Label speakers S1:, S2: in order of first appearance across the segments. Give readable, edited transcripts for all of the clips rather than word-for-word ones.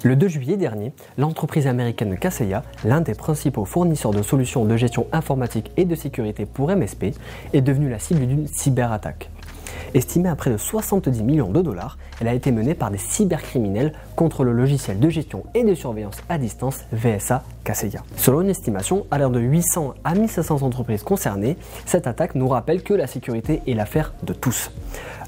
S1: Le 2 juillet dernier, l'entreprise américaine Kaseya, l'un des principaux fournisseurs de solutions de gestion informatique et de sécurité pour MSP, est devenue la cible d'une cyberattaque. Estimée à près de 70 millions de dollars, elle a été menée par des cybercriminels contre le logiciel de gestion et de surveillance à distance VSA Kaseya. Selon une estimation, à l'heure de 800 à 1500 entreprises concernées, cette attaque nous rappelle que la sécurité est l'affaire de tous.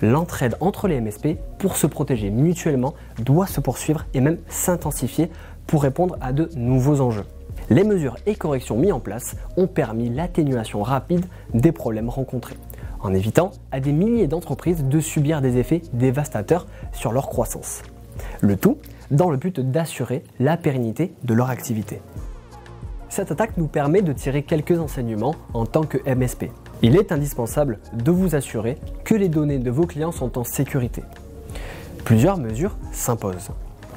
S1: L'entraide entre les MSP pour se protéger mutuellement doit se poursuivre et même s'intensifier pour répondre à de nouveaux enjeux. Les mesures et corrections mises en place ont permis l'atténuation rapide des problèmes rencontrés, en évitant à des milliers d'entreprises de subir des effets dévastateurs sur leur croissance. Le tout dans le but d'assurer la pérennité de leur activité. Cette attaque nous permet de tirer quelques enseignements en tant que MSP. Il est indispensable de vous assurer que les données de vos clients sont en sécurité. Plusieurs mesures s'imposent.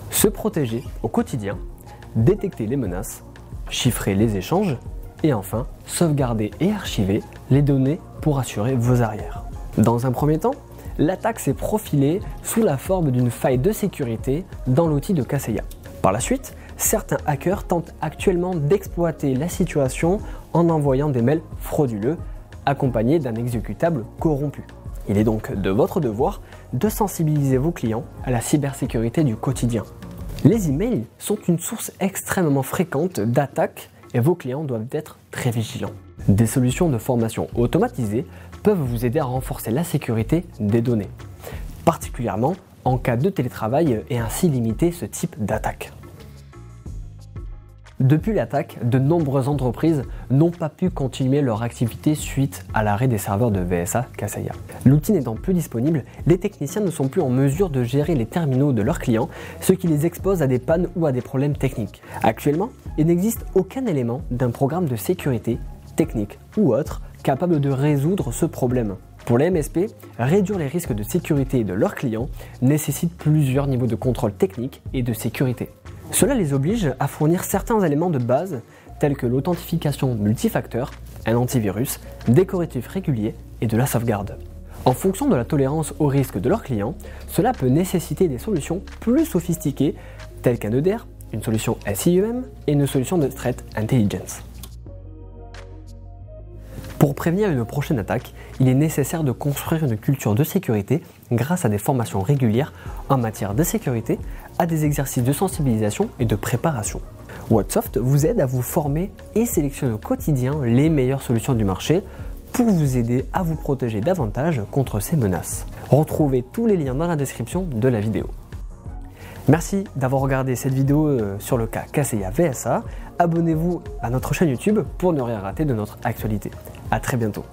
S1: Se protéger au quotidien, détecter les menaces, chiffrer les échanges et enfin sauvegarder et archiver les données pour assurer vos arrières. Dans un premier temps, l'attaque s'est profilée sous la forme d'une faille de sécurité dans l'outil de Kaseya. Par la suite, certains hackers tentent actuellement d'exploiter la situation en envoyant des mails frauduleux accompagnés d'un exécutable corrompu. Il est donc de votre devoir de sensibiliser vos clients à la cybersécurité du quotidien. Les emails sont une source extrêmement fréquente d'attaques et vos clients doivent être très vigilants. Des solutions de formation automatisées peuvent vous aider à renforcer la sécurité des données, particulièrement en cas de télétravail et ainsi limiter ce type d'attaque. Depuis l'attaque, de nombreuses entreprises n'ont pas pu continuer leur activité suite à l'arrêt des serveurs de VSA Kaseya. L'outil n'étant plus disponible, les techniciens ne sont plus en mesure de gérer les terminaux de leurs clients, ce qui les expose à des pannes ou à des problèmes techniques. Actuellement, il n'existe aucun élément d'un programme de sécurité, technique ou autre, capable de résoudre ce problème. Pour les MSP, réduire les risques de sécurité de leurs clients nécessite plusieurs niveaux de contrôle technique et de sécurité. Cela les oblige à fournir certains éléments de base tels que l'authentification multifacteur, un antivirus, des correctifs réguliers et de la sauvegarde. En fonction de la tolérance au risque de leurs clients, cela peut nécessiter des solutions plus sophistiquées telles qu'un EDR, une solution SIEM et une solution de Threat Intelligence. Pour prévenir une prochaine attaque, il est nécessaire de construire une culture de sécurité grâce à des formations régulières en matière de sécurité, à des exercices de sensibilisation et de préparation. Whatsoft vous aide à vous former et sélectionne au quotidien les meilleures solutions du marché pour vous aider à vous protéger davantage contre ces menaces. Retrouvez tous les liens dans la description de la vidéo. Merci d'avoir regardé cette vidéo sur le cas Kaseya VSA. Abonnez-vous à notre chaîne YouTube pour ne rien rater de notre actualité. A très bientôt.